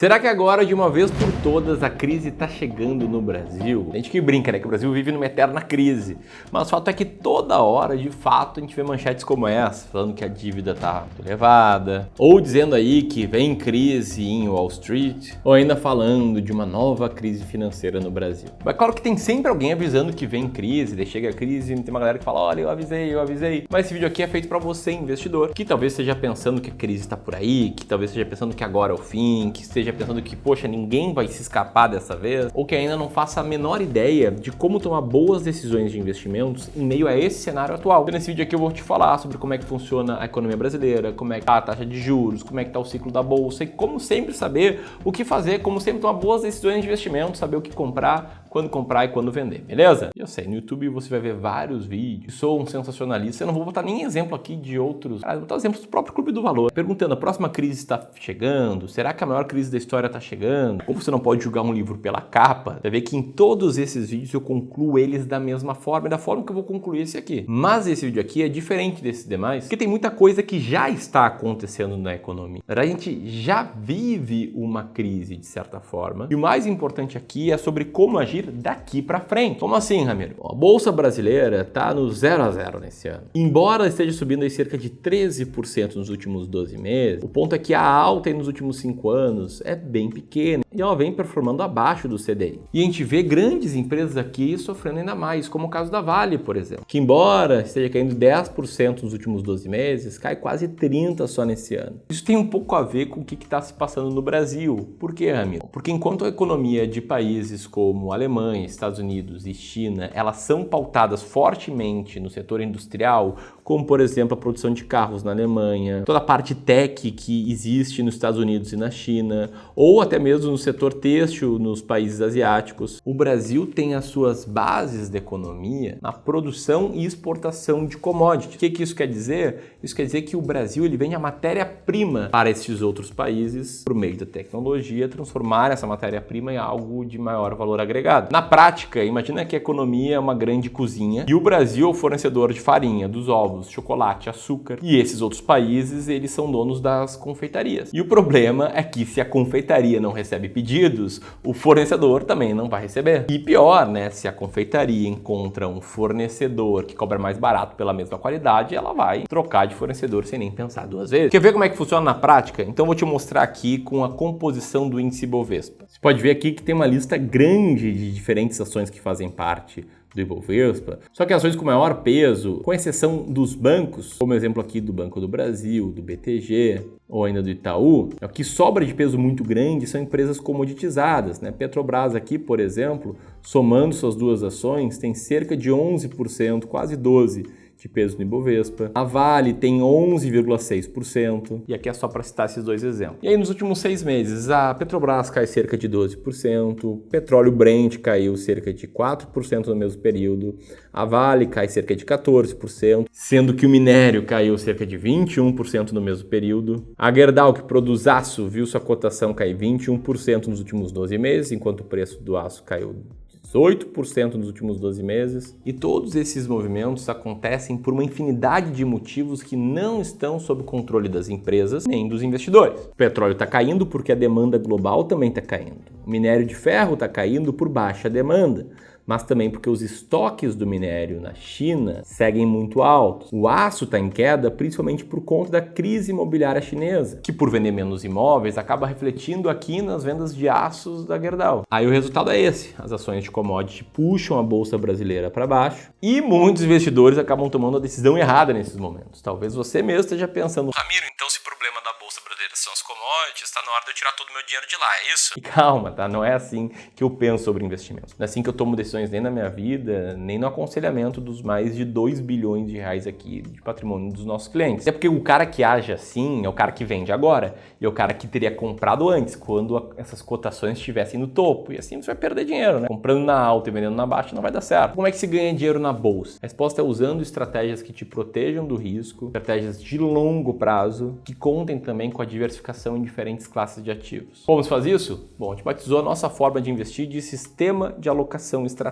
Será que agora, de uma vez por todas, a crise está chegando no Brasil? Tem gente que brinca, né? Que o Brasil vive numa eterna crise. Mas o fato é que toda hora, de fato, a gente vê manchetes como essa, falando que a dívida está muito elevada, ou dizendo aí que vem crise em Wall Street, ou ainda falando de uma nova crise financeira no Brasil. Mas claro que tem sempre alguém avisando que vem crise, daí chega a crise e tem uma galera que fala, olha, eu avisei. Mas esse vídeo aqui é feito para você, investidor, que talvez esteja pensando que a crise está por aí, que talvez esteja pensando que agora é o fim, que esteja pensando que, poxa, ninguém vai se escapar dessa vez, ou que ainda não faça a menor ideia de como tomar boas decisões de investimentos em meio a esse cenário atual. Então, nesse vídeo aqui eu vou te falar sobre como é que funciona a economia brasileira, como é que tá a taxa de juros, como é que tá o ciclo da bolsa e como sempre saber o que fazer, como sempre tomar boas decisões de investimento, saber o que comprar e quando vender, beleza? Eu sei, no YouTube você vai ver vários vídeos, sou um sensacionalista, eu não vou botar nem exemplo aqui de outros, vou botar exemplos do próprio Clube do Valor, perguntando, a próxima crise está chegando? Será que a maior crise da história está chegando? Como você não pode julgar um livro pela capa? Você vai ver que em todos esses vídeos eu concluo eles da mesma forma e da forma que eu vou concluir esse aqui. Mas esse vídeo aqui é diferente desses demais, porque tem muita coisa que já está acontecendo na economia. A gente já vive uma crise, de certa forma, e o mais importante aqui é sobre como agir daqui para frente. Como assim, Ramiro? Bom, a Bolsa Brasileira está no 0 a 0 nesse ano. Embora esteja subindo aí cerca de 13% nos últimos 12 meses, o ponto é que a alta aí nos últimos 5 anos é bem pequena e ela vem performando abaixo do CDI. E a gente vê grandes empresas aqui sofrendo ainda mais, como o caso da Vale, por exemplo, que embora esteja caindo 10% nos últimos 12 meses, cai quase 30% só nesse ano. Isso tem um pouco a ver com o que está se passando no Brasil. Por quê, Ramiro? Porque enquanto a economia de países como Alemanha, Estados Unidos e China, elas são pautadas fortemente no setor industrial, como por exemplo a produção de carros na Alemanha, toda a parte tech que existe nos Estados Unidos e na China, ou até mesmo no setor têxtil nos países asiáticos. O Brasil tem as suas bases da economia na produção e exportação de commodities. O que isso quer dizer? Isso quer dizer que o Brasil ele vende a matéria-prima para esses outros países, por meio da tecnologia, transformar essa matéria-prima em algo de maior valor agregado. Na prática, imagina que a economia é uma grande cozinha e o Brasil é o fornecedor de farinha, dos ovos, chocolate, açúcar, e esses outros países, eles são donos das confeitarias. E o problema é que se a confeitaria não recebe pedidos, o fornecedor também não vai receber. E pior, né, se a confeitaria encontra um fornecedor que cobra mais barato pela mesma qualidade, ela vai trocar de fornecedor sem nem pensar duas vezes. Quer ver como é que funciona na prática? Então eu vou te mostrar aqui com a composição do índice Bovespa. Você pode ver aqui que tem uma lista grande de diferentes ações que fazem parte do Ibovespa, só que ações com maior peso, com exceção dos bancos, como exemplo aqui do Banco do Brasil, do BTG ou ainda do Itaú, o que sobra de peso muito grande são empresas comoditizadas, né? Petrobras aqui, por exemplo, somando suas duas ações, tem cerca de 11%, quase 12% de peso no Ibovespa. A Vale tem 11,6%. E aqui é só para citar esses dois exemplos. E aí, nos últimos 6 meses, a Petrobras cai cerca de 12%, o petróleo Brent caiu cerca de 4% no mesmo período, a Vale cai cerca de 14%, sendo que o minério caiu cerca de 21% no mesmo período. A Gerdau, que produz aço, viu sua cotação cair 21% nos últimos 12 meses, enquanto o preço do aço caiu 18% nos últimos 12 meses. E todos esses movimentos acontecem por uma infinidade de motivos que não estão sob controle das empresas nem dos investidores. O petróleo está caindo porque a demanda global também está caindo. O minério de ferro está caindo por baixa demanda, mas também porque os estoques do minério na China seguem muito altos. O aço está em queda principalmente por conta da crise imobiliária chinesa, que por vender menos imóveis acaba refletindo aqui nas vendas de aços da Gerdau. Aí o resultado é esse, as ações de commodity puxam a bolsa brasileira para baixo e muitos investidores acabam tomando a decisão errada nesses momentos. Talvez você mesmo esteja pensando, Ramiro, então se o problema da bolsa brasileira são as commodities, está na hora de eu tirar todo o meu dinheiro de lá, é isso? E calma, tá? Não é assim que eu penso sobre investimentos. Não é assim que eu tomo decisões nem na minha vida, nem no aconselhamento dos mais de 2 bilhões de reais aqui de patrimônio dos nossos clientes. É porque o cara que age assim é o cara que vende agora e é o cara que teria comprado antes, quando essas cotações estivessem no topo. E assim você vai perder dinheiro, né? Comprando na alta e vendendo na baixa não vai dar certo. Como é que se ganha dinheiro na bolsa? A resposta é usando estratégias que te protejam do risco, estratégias de longo prazo, que contem também com a diversificação em diferentes classes de ativos. Como se faz isso? Bom, a gente batizou a nossa forma de investir de sistema de alocação estratégica.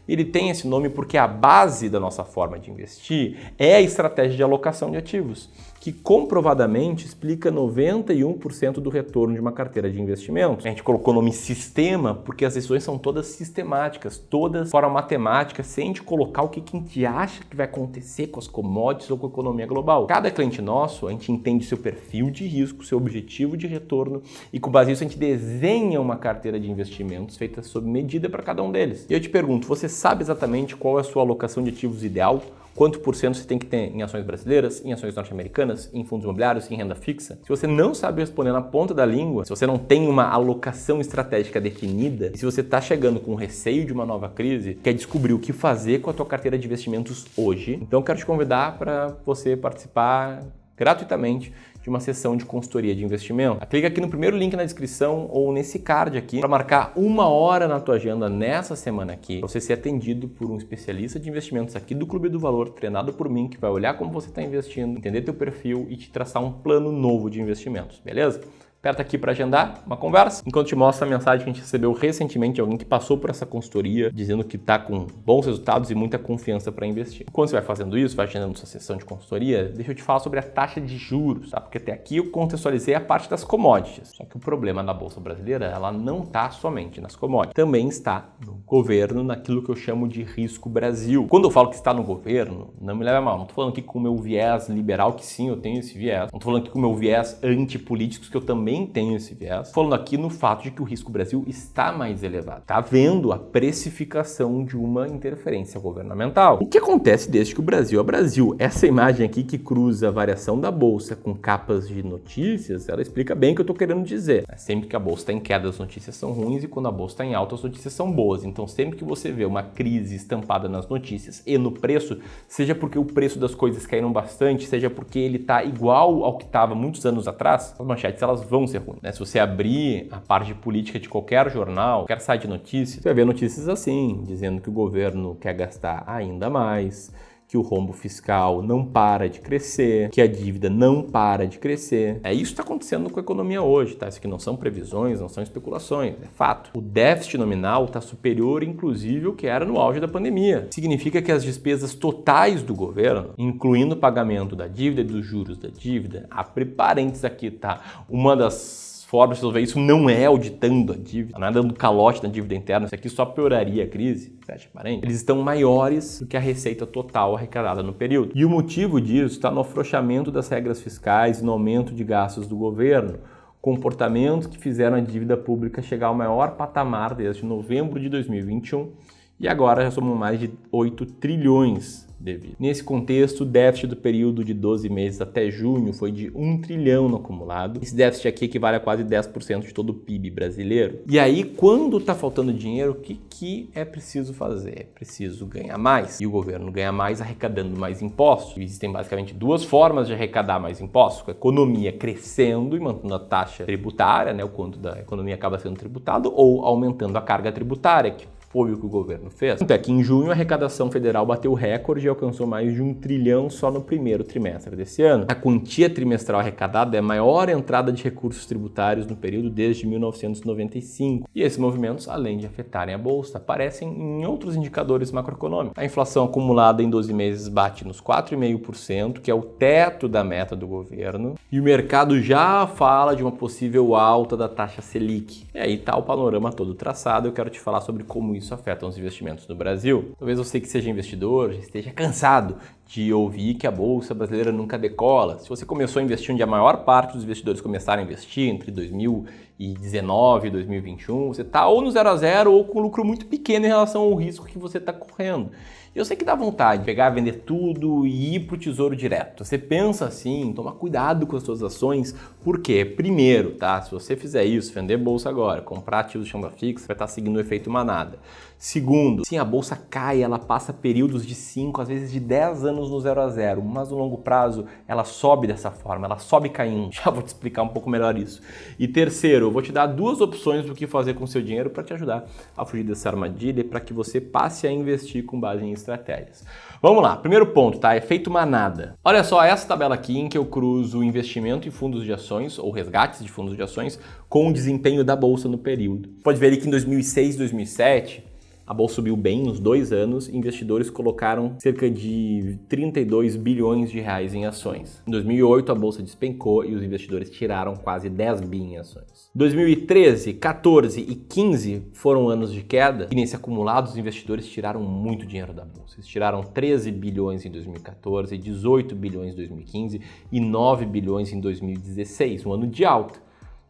Ele tem esse nome porque a base da nossa forma de investir é a estratégia de alocação de ativos. que comprovadamente explica 91% do retorno de uma carteira de investimentos. A gente colocou o nome sistema porque as decisões são todas sistemáticas, todas de forma matemática, sem a gente colocar o que a gente acha que vai acontecer com as commodities ou com a economia global. Cada cliente nosso, a gente entende seu perfil de risco, seu objetivo de retorno e com base nisso a gente desenha uma carteira de investimentos feita sob medida para cada um deles. E eu te pergunto, você sabe exatamente qual é a sua alocação de ativos ideal? Quanto por cento você tem que ter em ações brasileiras, em ações norte-americanas, em fundos imobiliários, em renda fixa? Se você não sabe responder na ponta da língua, se você não tem uma alocação estratégica definida, e se você está chegando com receio de uma nova crise, quer descobrir o que fazer com a tua carteira de investimentos hoje, então eu quero te convidar para você participar gratuitamente de uma sessão de consultoria de investimento. Clica aqui no primeiro link na descrição ou nesse card aqui para marcar 1 hora na tua agenda nessa semana aqui, para você ser atendido por um especialista de investimentos aqui do Clube do Valor, treinado por mim, que vai olhar como você está investindo, entender teu perfil e te traçar um plano novo de investimentos, beleza? Aperta aqui para agendar uma conversa, enquanto te mostro a mensagem que a gente recebeu recentemente de alguém que passou por essa consultoria, dizendo que está com bons resultados e muita confiança para investir. Quando você vai fazendo isso, vai agendando sua sessão de consultoria, deixa eu te falar sobre a taxa de juros, tá? Porque até aqui eu contextualizei a parte das commodities. Só que o problema da Bolsa Brasileira, ela não está somente nas commodities, também está no governo, naquilo que eu chamo de risco Brasil. Quando eu falo que está no governo, não me leva a mal, não estou falando aqui com o meu viés liberal, que sim, eu tenho esse viés, não estou falando aqui com o meu viés antipolíticos, que eu também tenho esse viés, falando aqui no fato de que o risco Brasil está mais elevado. Está havendo a precificação de uma interferência governamental. O que acontece desde que o Brasil é Brasil? Essa imagem aqui que cruza a variação da Bolsa com capas de notícias, ela explica bem o que eu estou querendo dizer. Sempre que a Bolsa está em queda, as notícias são ruins e quando a Bolsa está em alta, as notícias são boas. Então sempre que você vê uma crise estampada nas notícias e no preço, seja porque o preço das coisas caíram bastante, seja porque ele está igual ao que estava muitos anos atrás, as manchetes elas vão ser ruins. Se você abrir a parte de política de qualquer jornal, qualquer site de notícias, você vai ver notícias assim, dizendo que o governo quer gastar ainda mais, que o rombo fiscal não para de crescer, que a dívida não para de crescer. Isso que está acontecendo com a economia hoje, tá? Isso aqui não são previsões, não são especulações, é fato. O déficit nominal está superior, inclusive, ao que era no auge da pandemia. Significa que as despesas totais do governo, incluindo o pagamento da dívida e dos juros da dívida, abre parênteses aqui, tá? Uma das formas de resolver isso não é auditando a dívida, não é dando calote na dívida interna, isso aqui só pioraria a crise, fecha parênteses. Eles estão maiores do que a receita total arrecadada no período. E o motivo disso está no afrouxamento das regras fiscais e no aumento de gastos do governo, comportamentos que fizeram a dívida pública chegar ao maior patamar desde novembro de 2021 e agora já somos mais de 8 trilhões devido. Nesse contexto, o déficit do período de 12 meses até junho foi de 1 trilhão no acumulado. Esse déficit aqui equivale a quase 10% de todo o PIB brasileiro. E aí, quando está faltando dinheiro, o que é preciso fazer? É preciso ganhar mais. E o governo ganha mais arrecadando mais impostos. Existem basicamente duas formas de arrecadar mais impostos. Com a economia crescendo e mantendo a taxa tributária, né, o quanto da economia acaba sendo tributado, ou aumentando a carga tributária, que foi o que o governo fez. Até que em junho a arrecadação federal bateu recorde e alcançou mais de 1 trilhão só no primeiro trimestre desse ano. A quantia trimestral arrecadada é a maior entrada de recursos tributários no período desde 1995. E esses movimentos, além de afetarem a bolsa, aparecem em outros indicadores macroeconômicos. A inflação acumulada em 12 meses bate nos 4,5%, que é o teto da meta do governo. E o mercado já fala de uma possível alta da taxa Selic. E aí está o panorama todo traçado. Eu quero te falar sobre como isso afeta os investimentos no Brasil. Talvez você que seja investidor já esteja cansado de ouvir que a Bolsa Brasileira nunca decola. Se você começou a investir onde a maior parte dos investidores começaram a investir, entre 2019 e 2021, você está ou no 0 a 0 ou com lucro muito pequeno em relação ao risco que você está correndo. Eu sei que dá vontade de pegar, vender tudo e ir para o tesouro direto. Você pensa assim, toma cuidado com as suas ações, porque primeiro, tá? Se você fizer isso, vender bolsa agora, comprar ativos de renda fixa, vai estar seguindo o efeito manada. Segundo, sim, a bolsa cai, ela passa períodos de 5, às vezes de 10 anos no 0 a 0, mas no longo prazo ela sobe dessa forma, ela sobe caindo. Já vou te explicar um pouco melhor isso. E terceiro, eu vou te dar duas opções do que fazer com o seu dinheiro para te ajudar a fugir dessa armadilha e para que você passe a investir com base em estratégias. Vamos lá, primeiro ponto, tá? Efeito manada. Olha só essa tabela aqui em que eu cruzo investimento em fundos de ações ou resgates de fundos de ações com o desempenho da bolsa no período. Pode ver ali que em 2006, 2007, A bolsa subiu bem nos 2 anos, investidores colocaram cerca de 32 bilhões de reais em ações. Em 2008 a bolsa despencou e os investidores tiraram quase 10 bi em ações. 2013, 14 e 15 foram anos de queda e nesse acumulado os investidores tiraram muito dinheiro da bolsa. Eles tiraram 13 bilhões em 2014, 18 bilhões em 2015 e 9 bilhões em 2016, um ano de alta.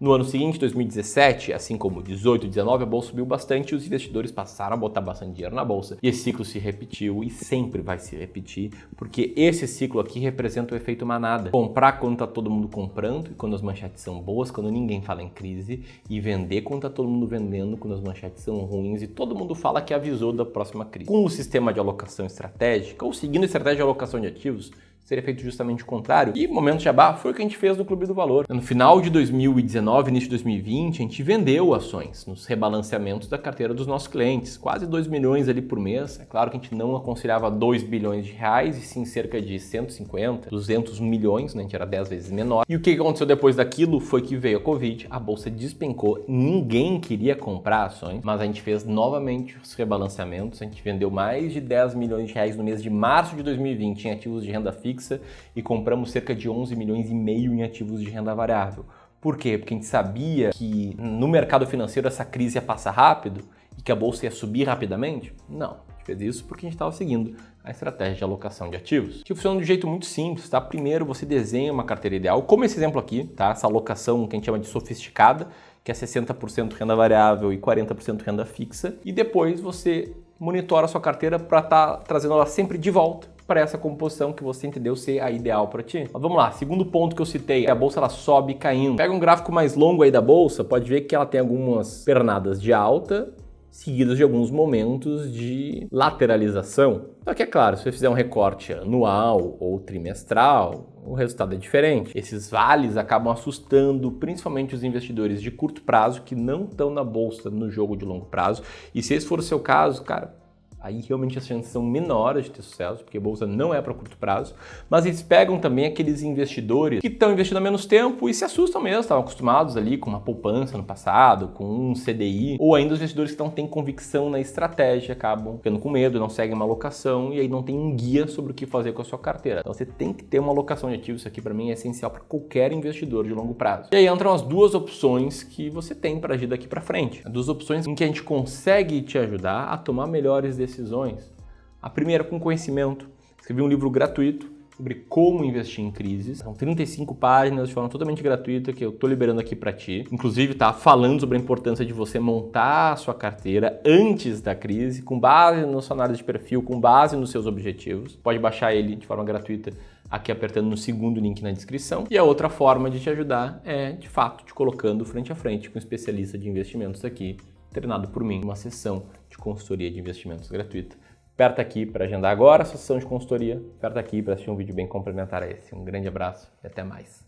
No ano seguinte, 2017, assim como 18 e 19, a bolsa subiu bastante e os investidores passaram a botar bastante dinheiro na bolsa. E esse ciclo se repetiu e sempre vai se repetir, porque esse ciclo aqui representa o efeito manada. Comprar quando tá todo mundo comprando e quando as manchetes são boas, quando ninguém fala em crise, e vender quando tá todo mundo vendendo, quando as manchetes são ruins e todo mundo fala que avisou da próxima crise. Com o sistema de alocação estratégica, ou seguindo a estratégia de alocação de ativos, seria feito justamente o contrário. E momento jabá foi o que a gente fez no Clube do Valor. No final de 2019, início de 2020, a gente vendeu ações nos rebalanceamentos da carteira dos nossos clientes. Quase 2 milhões ali por mês. É claro que a gente não aconselhava 2 bilhões de reais, e sim cerca de 150, 200 milhões, né? A gente era 10 vezes menor. E o que aconteceu depois daquilo foi que veio a Covid, a bolsa despencou, ninguém queria comprar ações, mas a gente fez novamente os rebalanceamentos. A gente vendeu mais de 10 milhões de reais no mês de março de 2020 em ativos de renda fixa e compramos cerca de 11 milhões e meio em ativos de renda variável. Por quê? Porque a gente sabia que no mercado financeiro essa crise ia passar rápido e que a bolsa ia subir rapidamente? Não. A gente fez isso porque a gente estava seguindo a estratégia de alocação de ativos, que funciona de um jeito muito simples, tá? Primeiro você desenha uma carteira ideal, como esse exemplo aqui, tá? Essa alocação que a gente chama de sofisticada, que é 60% renda variável e 40% renda fixa, e depois você monitora a sua carteira para estar trazendo ela sempre de volta para essa composição que você entendeu ser a ideal para ti. Mas vamos lá, segundo ponto que eu citei, a bolsa ela sobe caindo. Pega um gráfico mais longo aí da bolsa, pode ver que ela tem algumas pernadas de alta, seguidas de alguns momentos de lateralização. Só que é claro, se você fizer um recorte anual ou trimestral, o resultado é diferente. Esses vales acabam assustando principalmente os investidores de curto prazo que não estão na bolsa no jogo de longo prazo. E se esse for o seu caso, cara, aí realmente as chances são menores de ter sucesso, porque a bolsa não é para curto prazo, mas eles pegam também aqueles investidores que estão investindo há menos tempo e se assustam mesmo, estavam acostumados ali com uma poupança no passado, com um CDI, ou ainda os investidores que não têm convicção na estratégia, acabam ficando com medo, não seguem uma alocação e aí não tem um guia sobre o que fazer com a sua carteira. Então você tem que ter uma alocação de ativos, isso aqui para mim é essencial para qualquer investidor de longo prazo. E aí entram as duas opções que você tem para agir daqui para frente. As duas opções em que a gente consegue te ajudar a tomar melhores decisões. A primeira com conhecimento. Escrevi um livro gratuito sobre como investir em crises. São 35 páginas de forma totalmente gratuita que eu estou liberando aqui para ti. Inclusive, tá falando sobre a importância de você montar a sua carteira antes da crise, com base na sua análise de perfil, com base nos seus objetivos. Pode baixar ele de forma gratuita aqui apertando no segundo link na descrição. E a outra forma de te ajudar é, de fato, te colocando frente a frente com um especialista de investimentos aqui, treinado por mim, uma sessão de consultoria de investimentos gratuita. Aperta aqui para agendar agora a sessão de consultoria, aperta aqui para assistir um vídeo bem complementar a esse. Um grande abraço e até mais.